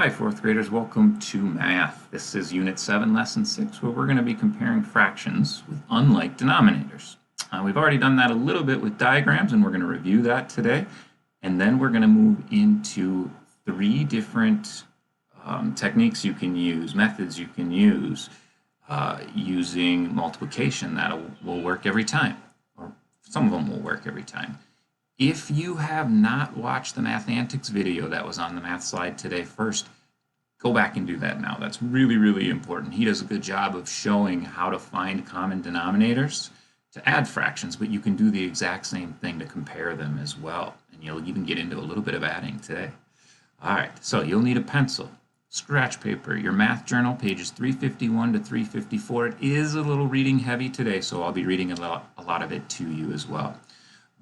Hi, fourth graders. Welcome to math. This is Unit 7, Lesson 6, where we're going to be comparing fractions with unlike denominators. We've already done that a little bit with diagrams, and we're going to review that today. And then we're going to move into three different techniques you can use, methods you can use using multiplication that will work every time, or some of them will work every time. If you have not watched the Mathantics video that was on the math slide today first, go back and do that now. That's really, really important. He does a good job of showing how to find common denominators to add fractions, but you can do the exact same thing to compare them as well. And you'll even get into a little bit of adding today. All right, so you'll need a pencil, scratch paper, your math journal, pages 351 to 354. It is a little reading heavy today, so I'll be reading a lot of it to you as well.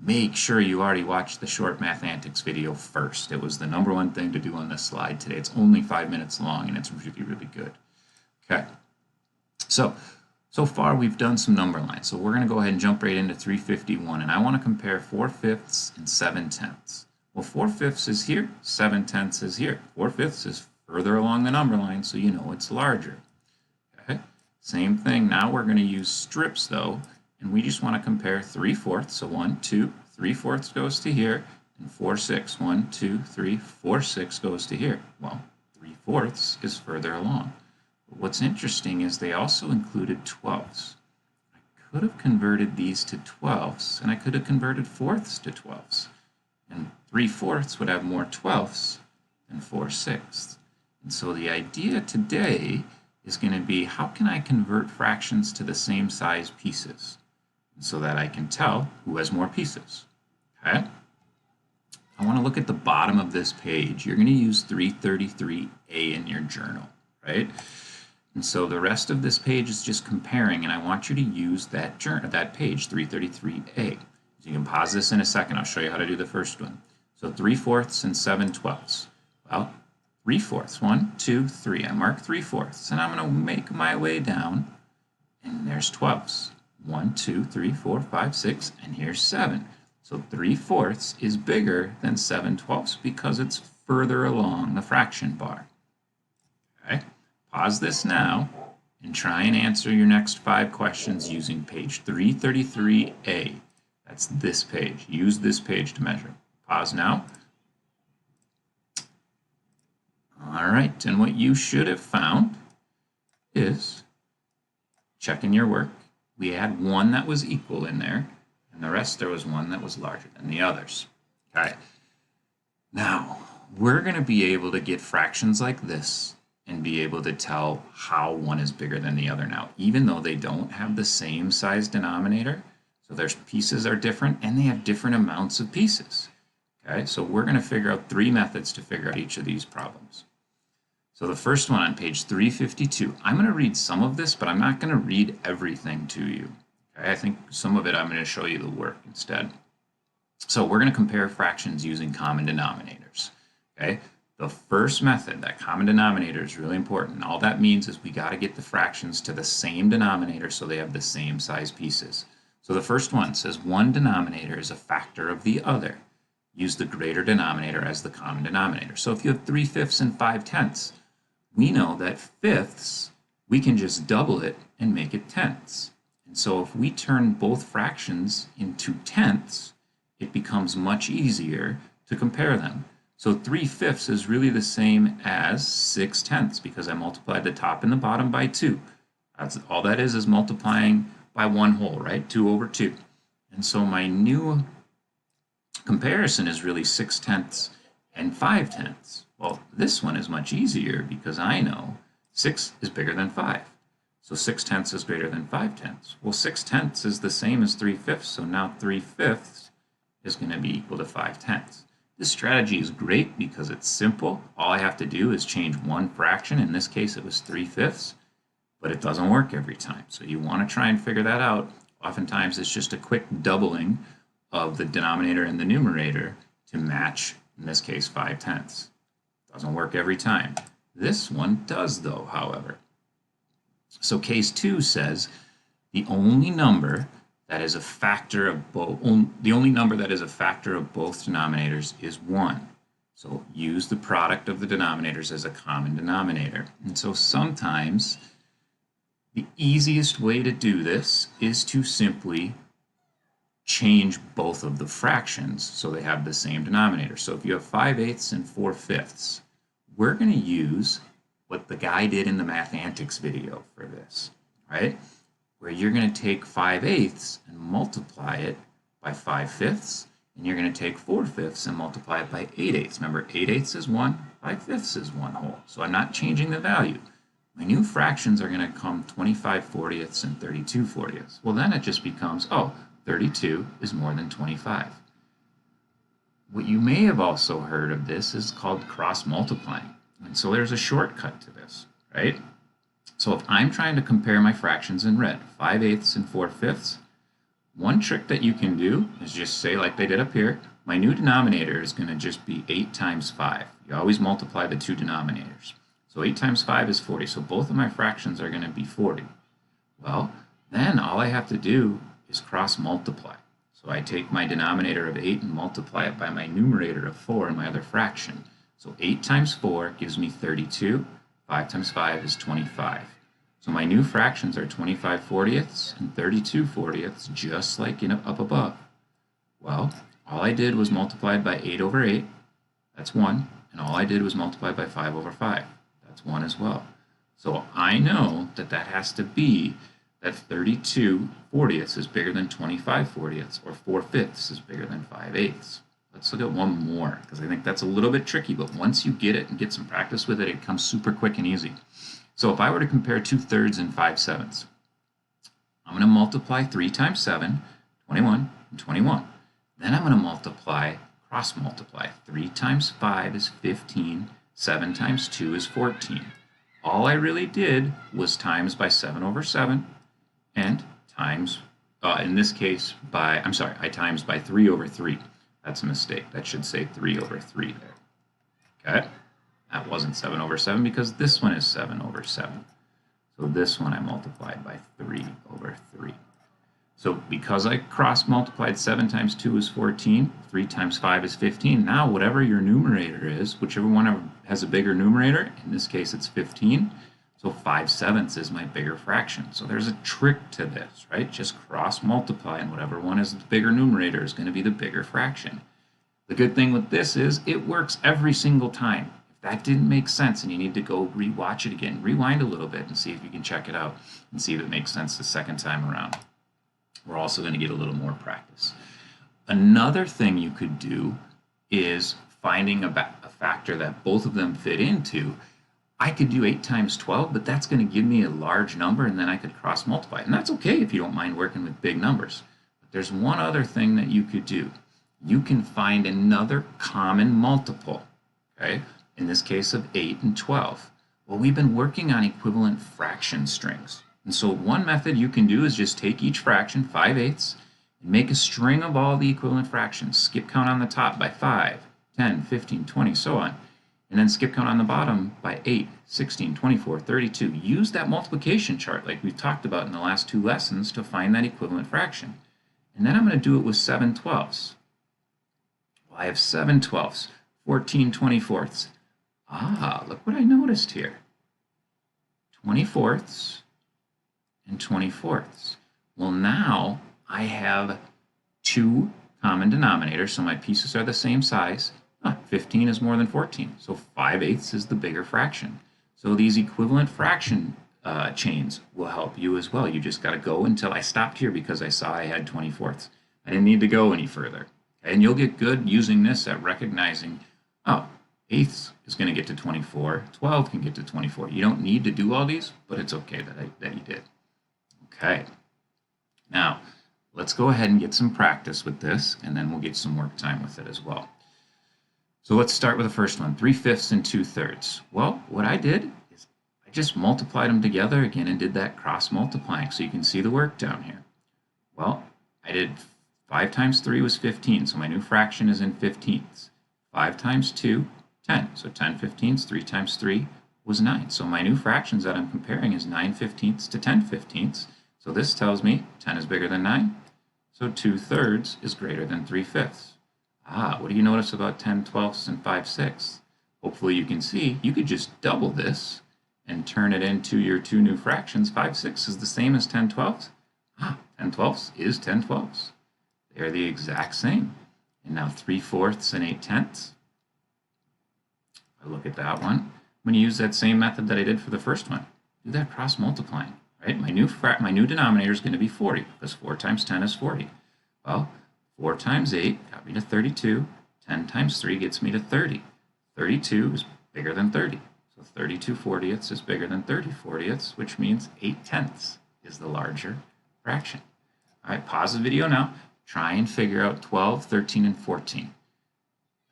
Make sure you already watched the short Mathantics video first. It was the #1 thing to do on this slide today. It's only 5 minutes long and it's really, really good. Okay, so far we've done some number lines. So we're going to go ahead and jump right into 351, and I want to compare 4/5 and 7/10. Well, 4/5 is here, 7/10 is here. 4/5 is further along the number line, so you know it's larger. Okay, same thing. Now we're going to use strips though. And we just want to compare 3/4. So 1, 2, 3/4 goes to here, and 4/6. 1, 2, 3, 4/6 goes to here. Well, 3/4 is further along. But what's interesting is they also included 12ths. I could have converted these to 12ths, and I could have converted 4ths to 12ths. And 3/4 would have more 12ths than 4/6. And so the idea today is going to be, how can I convert fractions to the same size pieces, so that I can tell who has more pieces. Okay? I want to look at the bottom of this page. You're going to use 333A in your journal, right? And so the rest of this page is just comparing, and I want you to use that page, 333A. So you can pause this in a second. I'll show you how to do the first one. So 3/4 and 7/12. Well, 3/4, 1, 2, 3. I mark 3/4, and I'm going to make my way down, and there's 12ths. 1, 2, 3, 4, 5, 6, and here's 7. So 3/4 is bigger than 7/12 because it's further along the fraction bar. Okay, pause this now and try and answer your next 5 questions using page 333A. That's this page. Use this page to measure. Pause now. All right, and what you should have found is, checking your work, we had one that was equal in there, and the rest there was one that was larger than the others. Okay. Now, we're going to be able to get fractions like this and be able to tell how one is bigger than the other now, even though they don't have the same size denominator. So their pieces are different, and they have different amounts of pieces. Okay, so we're going to figure out 3 methods to figure out each of these problems. So the first one on page 352, I'm going to read some of this, but I'm not going to read everything to you. Okay? I think some of it I'm going to show you the work instead. So we're going to compare fractions using common denominators. Okay? The first method, that common denominator, is really important. All that means is we got to get the fractions to the same denominator so they have the same size pieces. So the first one says one denominator is a factor of the other. Use the greater denominator as the common denominator. So if you have 3/5 and 5/10, we know that 5ths, we can just double it and make it 10ths. And so if we turn both fractions into 10ths, it becomes much easier to compare them. So 3/5 is really the same as 6/10 because I multiplied the top and the bottom by 2. That's all that is multiplying by 1 whole, right? 2 over 2. And so my new comparison is really 6/10 and 5/10. Well, this one is much easier because I know 6 is bigger than 5. So 6/10 is greater than 5/10. Well, 6/10 is the same as 3/5, so now 3/5 is going to be equal to 5/10. This strategy is great because it's simple. All I have to do is change one fraction. In this case, it was 3/5, but it doesn't work every time. So you want to try and figure that out. Oftentimes, it's just a quick doubling of the denominator and the numerator to match, in this case, 5/10. Doesn't work every time. This one does though, however. So case 2 says the only number that is a factor of both denominators is 1. So use the product of the denominators as a common denominator. And so sometimes the easiest way to do this is to simply change both of the fractions so they have the same denominator. So if you have 5/8 and 4/5, we're going to use what the guy did in the Math Antics video for this, right? Where you're going to take 5/8 and multiply it by 5/5, and you're going to take 4/5 and multiply it by 8/8. Remember, 8/8 is 1, 5/5 is 1 whole. So I'm not changing the value. My new fractions are going to come 25/40 and 32/40. Well, then it just becomes, oh, 32 is more than 25. What you may have also heard of this is called cross multiplying. And so there's a shortcut to this, right? So if I'm trying to compare my fractions in red, 5/8 and 4/5, one trick that you can do is just say, like they did up here, my new denominator is going to just be 8 times 5. You always multiply the two denominators. So 8 times 5 is 40. So both of my fractions are going to be 40. Well, then all I have to do is cross multiply. So I take my denominator of 8 and multiply it by my numerator of 4 in my other fraction. So 8 times 4 gives me 32. 5 times 5 is 25. So my new fractions are 25/40 and 32/40, just like up above. Well, all I did was multiply it by 8/8. That's 1. And all I did was multiply by 5/5. That's 1 as well. So I know that that has to be that 32/40 is bigger than 25/40, or 4/5 is bigger than 5/8. Let's look at one more, because I think that's a little bit tricky, but once you get it and get some practice with it, it comes super quick and easy. So if I were to compare 2/3 and 5/7, I'm going to multiply 3 times 7, 21, and 21. Then I'm going to multiply, cross multiply. 3 times 5 is 15, 7 times 2 is 14. All I really did was times by 7/7, and times, in this case, I times by 3/3. That's a mistake. That should say 3/3 there. Okay? That wasn't 7/7 because this one is 7/7. So this one I multiplied by 3/3. So because I cross multiplied, 7 times 2 is 14, 3 times 5 is 15. Now whatever your numerator is, whichever one has a bigger numerator, in this case it's 15, so 5/7 is my bigger fraction. So there's a trick to this, right? Just cross multiply, and whatever one is the bigger numerator is going to be the bigger fraction. The good thing with this is it works every single time. If that didn't make sense and you need to go rewatch it again, rewind a little bit and see if you can check it out and see if it makes sense the second time around. We're also going to get a little more practice. Another thing you could do is finding a factor that both of them fit into. I could do 8 times 12, but that's going to give me a large number, and then I could cross multiply. And that's okay if you don't mind working with big numbers. But there's one other thing that you could do. You can find another common multiple, okay? In this case of 8 and 12. Well, we've been working on equivalent fraction strings. And so one method you can do is just take each fraction, 5/8, and make a string of all the equivalent fractions. Skip count on the top by 5, 10, 15, 20, so on. And then skip count on the bottom by 8, 16, 24, 32. Use that multiplication chart like we've talked about in the last 2 lessons to find that equivalent fraction. And then I'm going to do it with 7/12. Well, I have 7/12, 14 24ths. Ah, look what I noticed here. 24ths and 24ths. Well, now I have 2 common denominators, so my pieces are the same size. 15 is more than 14, so 5/8 is the bigger fraction. So these equivalent fraction chains will help you as well. You just got to go until I stopped here because I saw I had 24ths. I didn't need to go any further. And you'll get good using this at recognizing, oh, 8ths is going to get to 24, 12 can get to 24. You don't need to do all these, but it's okay that you did. Okay, now let's go ahead and get some practice with this, and then we'll get some work time with it as well. So let's start with the first one, 3/5 and 2/3. Well, what I did is I just multiplied them together again and did that cross multiplying, so you can see the work down here. Well, I did 5 times 3 was 15, so my new fraction is in 15ths. 5 times 2, 10, so 10 15ths, 3 times 3 was 9. So my new fractions that I'm comparing is 9 15ths to 10 15ths. So this tells me 10 is bigger than 9, so 2/3 is greater than 3/5. What do you notice about 10/12 and 5/6? Hopefully you can see you could just double this and turn it into your two new fractions. 5/6 is the same as 10/12. 10/12 is 10/12. They're the exact same. And now 3/4 and 8/10. I look at that one. I'm going to use that same method that I did for the first one. Do that cross multiplying, right? My new denominator is going to be 40 because 4 times 10 is 40. Well, 4 times 8 got me to 32. 10 times 3 gets me to 30. 32 is bigger than 30. So 32/40 is bigger than 30/40, which means 8/10 is the larger fraction. All right, pause the video now. Try and figure out 12, 13, and 14.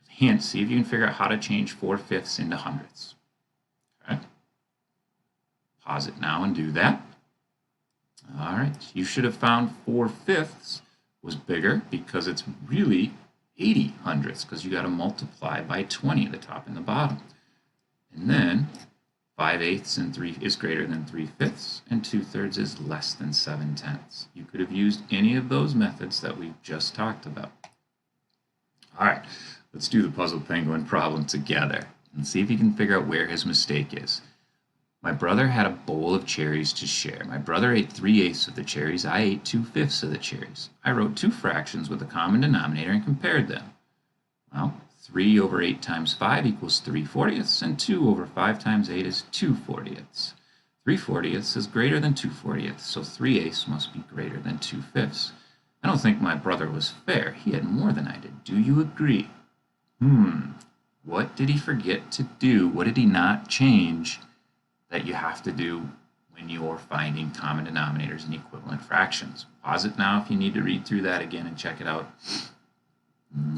Hint, see if you can figure out how to change 4/5 into hundredths. Okay. Pause it now and do that. All right, you should have found 4/5 was bigger because it's really 80 hundredths because you got to multiply by 20 at the top and the bottom. And then 5/8 and 3 is greater than 3/5, and 2/3 is less than 7/10. You could have used any of those methods that we just talked about. All right, let's do the Puzzle Penguin problem together and see if you can figure out where his mistake is. My brother had a bowl of cherries to share. My brother ate 3/8 of the cherries. I ate 2/5 of the cherries. I wrote two fractions with a common denominator and compared them. Well, 3 over 8 times 5 equals 3/40, and 2 over 5 times 8 is 2/40. 3/40 is greater than 2/40, so 3/8 must be greater than 2/5. I don't think my brother was fair. He had more than I did. Do you agree? What did he forget to do? What did he not change that you have to do when you're finding common denominators and equivalent fractions? Pause it now if you need to read through that again and check it out.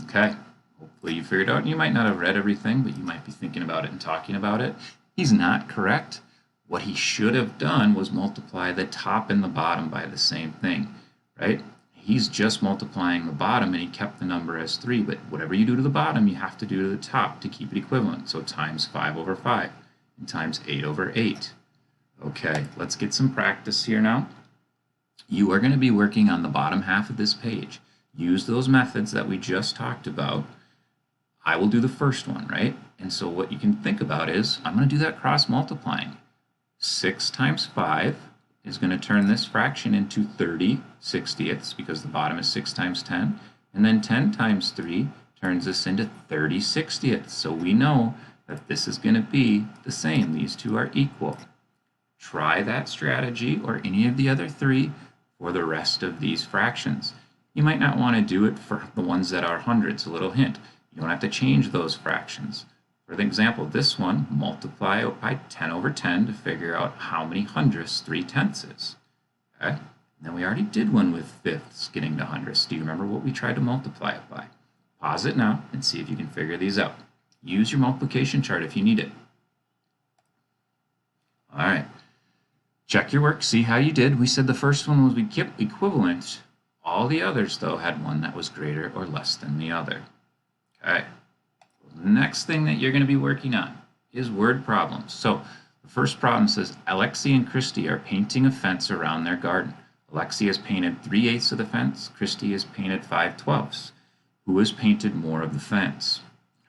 Okay, hopefully you figured it out. You might not have read everything, but you might be thinking about it and talking about it. He's not correct. What he should have done was multiply the top and the bottom by the same thing, right? He's just multiplying the bottom and he kept the number as 3, but whatever you do to the bottom, you have to do to the top to keep it equivalent. So times 5 over 5 and times 8 over 8. Okay, let's get some practice here now. You are going to be working on the bottom half of this page. Use those methods that we just talked about. I will do the first one, right? And so what you can think about is, I'm going to do that cross multiplying. 6 times 5 is going to turn this fraction into 30/60 because the bottom is 6 times 10. And then 10 times 3 turns this into 30/60. So we know that this is going to be the same. These two are equal. Try that strategy or any of the other three for the rest of these fractions. You might not want to do it for the ones that are hundreds. A little hint. You don't have to change those fractions. For the example, this one, multiply by 10 over 10 to figure out how many hundredths 3/10 is. Okay? And then we already did one with fifths getting to hundredths. Do you remember what we tried to multiply it by? Pause it now and see if you can figure these out. Use your multiplication chart if you need it. All right. Check your work, see how you did. We said the first one was equivalent. All the others, though, had one that was greater or less than the other. Okay. The next thing that you're going to be working on is word problems. So the first problem says Alexi and Christy are painting a fence around their garden. Alexi has painted 3/8 of the fence. Christy has painted 5/12. Who has painted more of the fence?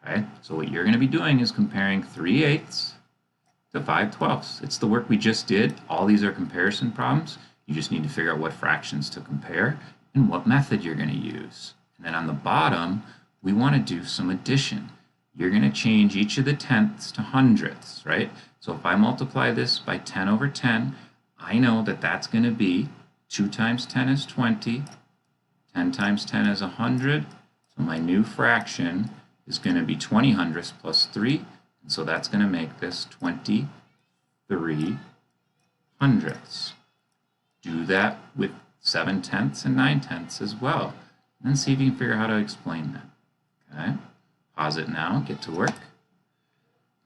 Okay. So what you're going to be doing is comparing 3/8 to 5/12. It's the work we just did. All these are comparison problems. You just need to figure out what fractions to compare and what method you're going to use. And then on the bottom, we want to do some addition. You're going to change each of the tenths to hundredths, right? So if I multiply this by 10 over 10, I know that that's going to be 2 times 10 is 20, 10 times 10 is 100. So my new fraction is going to be 20 hundredths plus 3, and so that's going to make this 23 hundredths. Do that with 7/10 and 9/10 as well, and then see if you can figure out how to explain that. Okay, pause it now, get to work.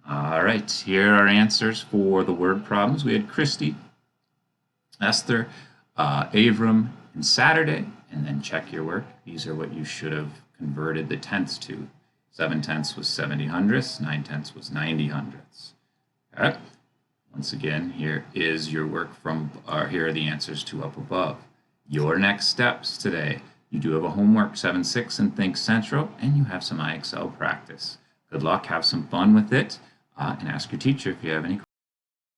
All right, here are answers for the word problems. We had Christy, Esther, Avram, and Saturday, and then check your work. These are what you should have converted the tenths to. 7/10 was 70 hundredths, 9/10 was 90 hundredths. Okay. Once again, here is your work from, here are the answers to up above. Your next steps today, You do have a homework 7-6 in Think Central, and you have some IXL practice. Good luck, have some fun with it, and ask your teacher if you have any questions.